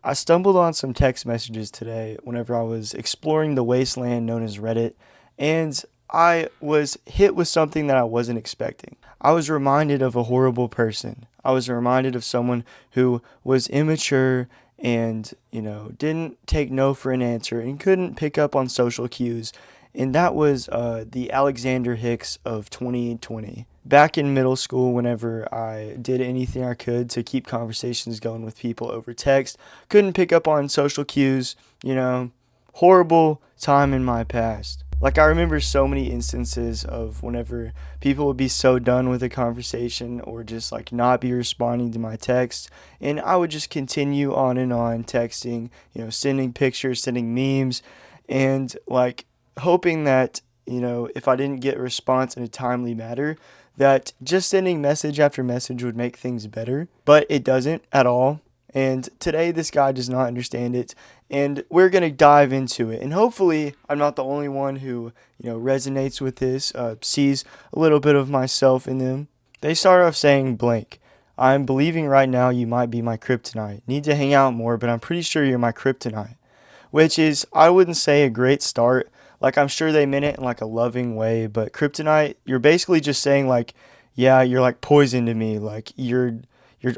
I stumbled on some text messages today whenever I was exploring the wasteland known as Reddit, and I was hit with something that I wasn't expecting. I was reminded of a horrible person. I was reminded of someone who was immature and, didn't take no for an answer and couldn't pick up on social cues. And that was the Alexander Hicks of 2020. Back in middle school, whenever I did anything I could to keep conversations going with people over text, couldn't pick up on social cues, horrible time in my past. Like, I remember so many instances of whenever people would be so done with a conversation or just like not be responding to my text, and I would just continue on texting, sending pictures, sending memes, and like hoping that, if I didn't get a response in a timely manner, that just sending message after message would make things better, but it doesn't at all. And today, this guy does not understand it, and we're gonna dive into it. And hopefully, I'm not the only one who resonates with this, sees a little bit of myself in them. They start off saying blank. I'm believing right now you might be my kryptonite. Need to hang out more, but I'm pretty sure you're my kryptonite. Which is, I wouldn't say a great start. Like, I'm sure they meant it in like a loving way, but kryptonite, you're basically just saying like, yeah, you're like poison to me. Like, you're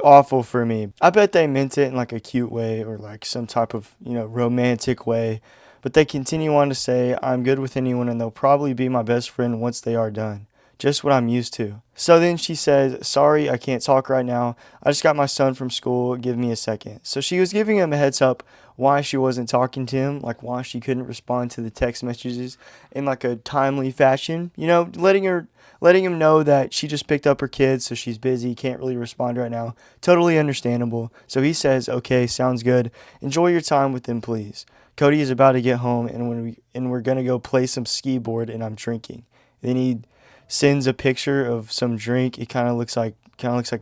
awful for me. I bet they meant it in like a cute way or like some type of, romantic way. But they continue on to say, I'm good with anyone and they'll probably be my best friend once they are done. Just what I'm used to. So then she says, sorry, I can't talk right now. I just got my son from school. Give me a second. So she was giving him a heads up why she wasn't talking to him, like why she couldn't respond to the text messages in like a timely fashion. Letting him know that she just picked up her kids, so she's busy, can't really respond right now. Totally understandable. So he says, "Okay, sounds good. Enjoy your time with them, please. Cody is about to get home, and we're gonna go play some skee board, and I'm drinking." Then he sends a picture of some drink. It kind of looks like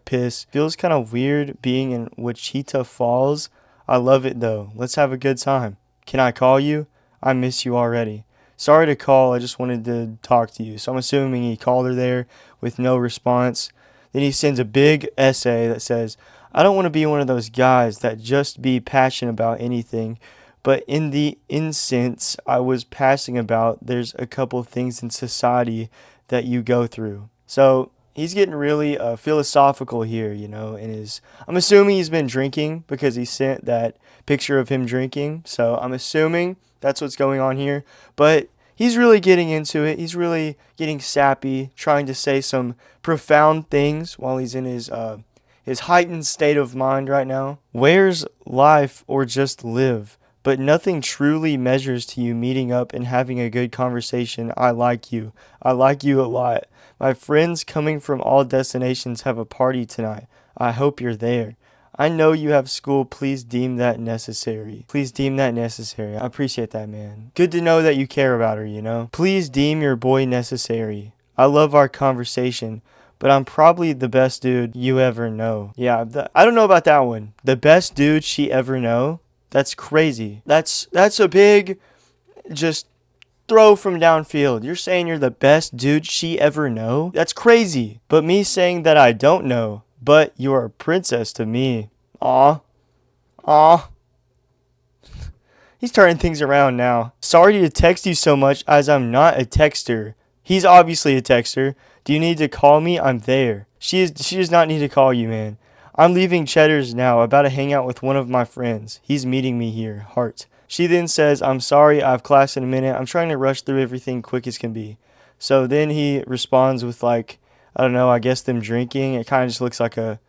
piss. Feels kind of weird being in Wichita Falls. I love it though. Let's have a good time. Can I call you? I miss you already. Sorry to call, I just wanted to talk to you. So I'm assuming he called her there with no response. Then he sends a big essay that says, I don't want to be one of those guys that just be passionate about anything, but in the instance I was passing about, there's a couple of things in society that you go through. So he's getting really philosophical here, and I'm assuming he's been drinking because he sent that picture of him drinking. So I'm assuming that's what's going on here. But he's really getting into it. He's really getting sappy, trying to say some profound things while he's in his heightened state of mind right now. Where's life or just live? But nothing truly measures to you meeting up and having a good conversation. I like you. I like you a lot. My friends coming from all destinations have a party tonight. I hope you're there. I know you have school. Please deem that necessary. Please deem that necessary. I appreciate that, man. Good to know that you care about her. Please deem your boy necessary. I love our conversation, but I'm probably the best dude you ever know. Yeah, I don't know about that one. The best dude she ever know? That's crazy. That's a big just throw from downfield. You're saying you're the best dude she ever know? That's crazy. But me saying that I don't know, but you're a princess to me. Aw. Aw. He's turning things around now. Sorry to text you so much as I'm not a texter. He's obviously a texter. Do you need to call me? I'm there. She does not need to call you, man. I'm leaving Cheddar's now, about to hang out with one of my friends. He's meeting me here. Heart. She then says, I'm sorry, I have class in a minute. I'm trying to rush through everything quick as can be. So then he responds with like, I don't know, I guess them drinking. It kind of just looks like a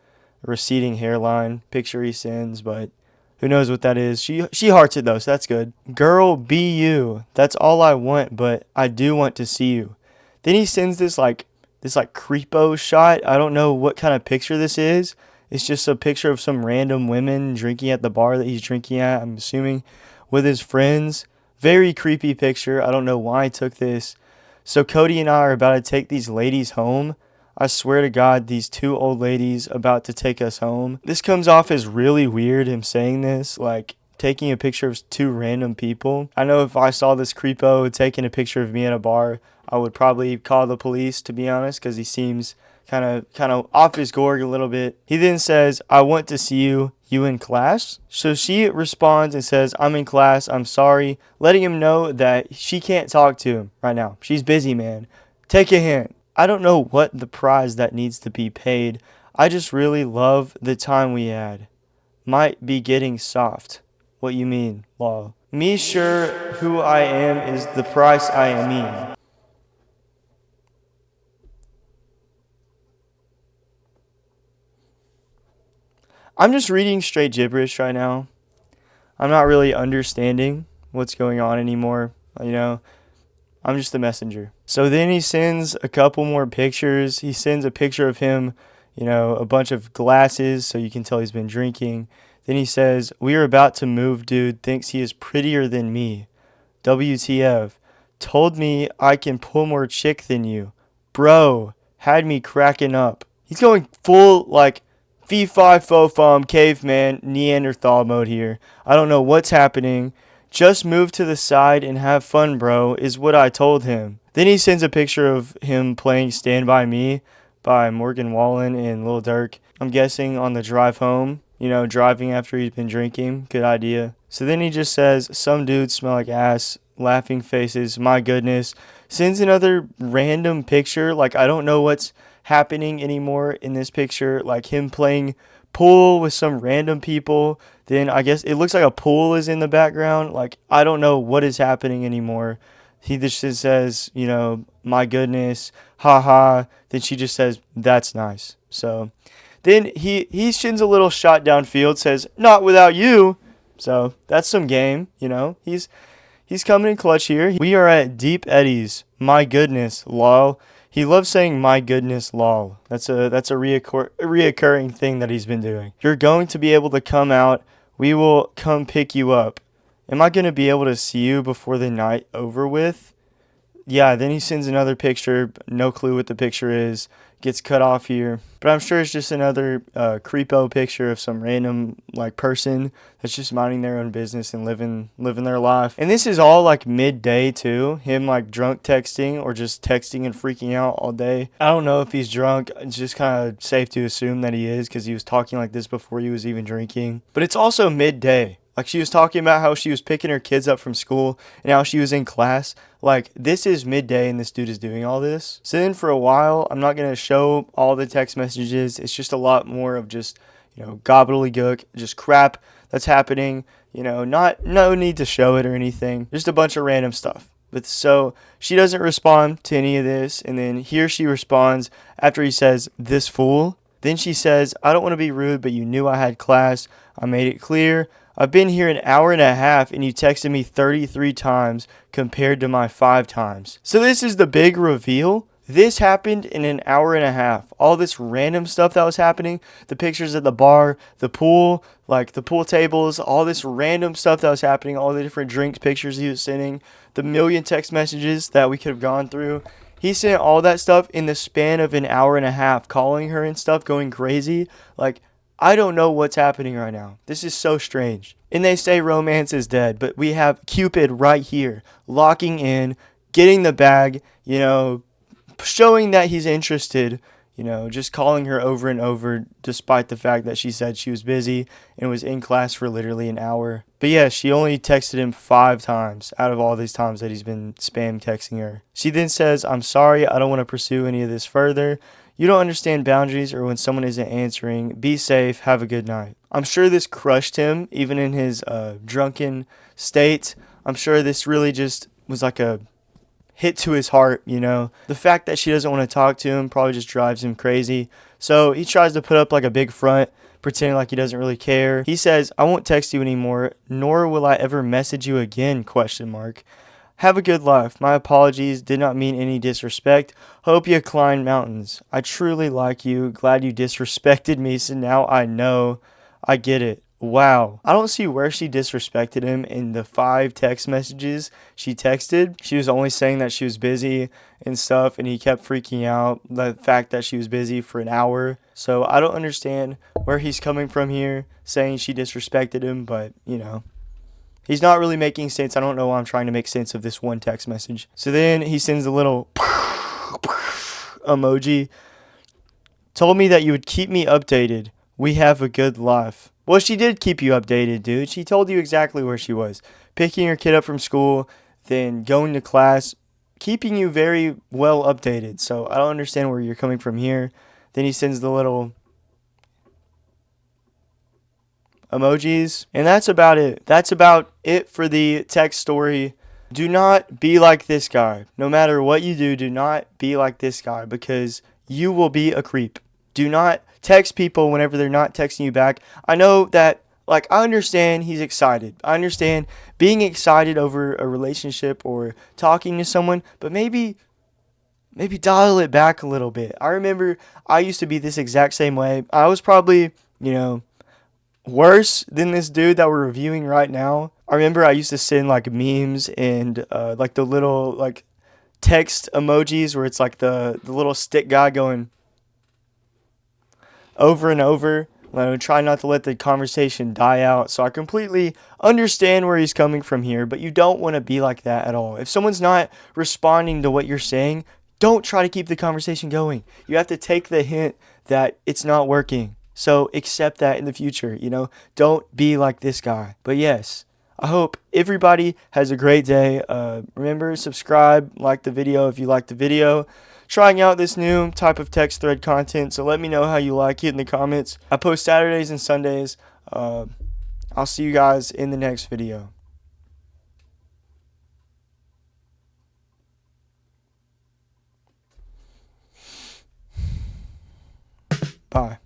receding hairline picture he sends, but who knows what that is. She hearts it though, so that's good. Girl, be you. That's all I want, but I do want to see you. Then he sends this like creepo shot. I don't know what kind of picture this is. It's just a picture of some random women drinking at the bar that he's drinking at, I'm assuming, with his friends. Very creepy picture. I don't know why I took this. So Cody and I are about to take these ladies home. I swear to God, these two old ladies about to take us home. This comes off as really weird, him saying this, like taking a picture of two random people. I know if I saw this creepo taking a picture of me at a bar, I would probably call the police, to be honest, because he seems kind of off his gorg a little bit. He then says, I want to see you in class? So she responds and says, I'm in class, I'm sorry, letting him know that she can't talk to him right now. She's busy, man. Take a hint. I don't know what the prize that needs to be paid. I just really love the time we had. Might be getting soft. What you mean, law? Me sure who I am is the price I mean. I'm just reading straight gibberish right now. I'm not really understanding what's going on anymore. You know, I'm just the messenger. So then he sends a couple more pictures. He sends a picture of him, a bunch of glasses so you can tell he's been drinking. Then he says, we are about to move, dude. Thinks he is prettier than me. WTF. Told me I can pull more chick than you. Bro, had me cracking up. He's going full, like, fee fi fo fum caveman Neanderthal mode here. I don't know what's happening. Just move to the side and have fun, bro, is what I told him. Then he sends a picture of him playing Stand By Me by Morgan Wallen and Lil Durk. I'm guessing on the drive home, driving after he's been drinking. Good idea. So then he just says, some dudes smell like ass, laughing faces, my goodness. Sends another random picture, like I don't know what's happening anymore in this picture, like him playing pool with some random people. Then I guess it looks like a pool is in the background. Like I don't know what is happening anymore. He just says, my goodness, haha. Then she just says, that's nice. So then he shins a little shot downfield, says, not without you. So that's some game, He's coming in clutch here. We are at Deep Eddies. My goodness, lol. He loves saying my goodness, lol. That's a reoccurring thing that he's been doing. You're going to be able to come out. We will come pick you up. Am I going to be able to see you before the night over with? Yeah, then he sends another picture. No clue what the picture is. Gets cut off here. But I'm sure it's just another creepo picture of some random person that's just minding their own business and living their life. And this is all midday too. Him drunk texting or just texting and freaking out all day. I don't know if he's drunk. It's just kind of safe to assume that he is because he was talking like this before he was even drinking. But it's also midday. She was talking about how she was picking her kids up from school and how she was in class. This is midday and this dude is doing all this. So then for a while, I'm not going to show all the text messages. It's just a lot more of just, gobbledygook, just crap that's happening. No need to show it or anything. Just a bunch of random stuff. But so she doesn't respond to any of this. And then here she responds after he says, this fool. Then she says, I don't want to be rude, but you knew I had class. I made it clear. I've been here an hour and a half and you texted me 33 times compared to my 5 times. So this is the big reveal. This happened in an hour and a half. All this random stuff that was happening, the pictures at the bar, the pool, the pool tables, all this random stuff that was happening, all the different drinks pictures he was sending, the million text messages that we could have gone through. He sent all that stuff in the span of an hour and a half, calling her and stuff, going crazy. I don't know what's happening right now. This is so strange. And they say romance is dead, but we have Cupid right here, locking in, getting the bag, showing that he's interested, just calling her over and over despite the fact that she said she was busy and was in class for literally an hour. But yeah, she only texted him 5 times out of all these times that he's been spam texting her. She then says, I'm sorry, I don't want to pursue any of this further. You don't understand boundaries or when someone isn't answering. Be safe. Have a good night. I'm sure this crushed him, even in his drunken state. I'm sure this really just was like a hit to his heart, The fact that she doesn't want to talk to him probably just drives him crazy. So he tries to put up a big front, pretending like he doesn't really care. He says, I won't text you anymore, nor will I ever message you again, ? Have a good life. My apologies. Did not mean any disrespect. Hope you climb mountains. I truly like you. Glad you disrespected me, so now I know. I get it. Wow. I don't see where she disrespected him in the 5 text messages she texted. She was only saying that she was busy and stuff, and he kept freaking out the fact that she was busy for an hour. So I don't understand where he's coming from here, saying she disrespected him, but, he's not really making sense. I don't know why I'm trying to make sense of this one text message. So then he sends a little emoji. Told me that you would keep me updated. We have a good life. Well, she did keep you updated, dude. She told you exactly where she was. Picking your kid up from school, then going to class, keeping you very well updated. So I don't understand where you're coming from here. Then he sends the little emojis. And that's about it. That's about it for the text story. Do not be like this guy. No matter what you do not be like this guy because you will be a creep. Do not text people whenever they're not texting you back. I know that, like, I understand he's excited. I understand being excited over a relationship or talking to someone, but maybe dial it back a little bit. I remember I used to be this exact same way. I was probably, worse than this dude that we're reviewing right now. I remember I used to send like memes and like the little like text emojis where it's like the little stick guy going over and over. Try not to let the conversation die out. So I completely understand where he's coming from here, but you don't want to be like that at all. If someone's not responding to what you're saying, don't try to keep the conversation going. You have to take the hint that it's not working. So accept that in the future, Don't be like this guy. But yes, I hope everybody has a great day. Remember, subscribe, like the video if you like the video. Trying out this new type of text thread content, so let me know how you like it in the comments. I post Saturdays and Sundays. I'll see you guys in the next video. Bye.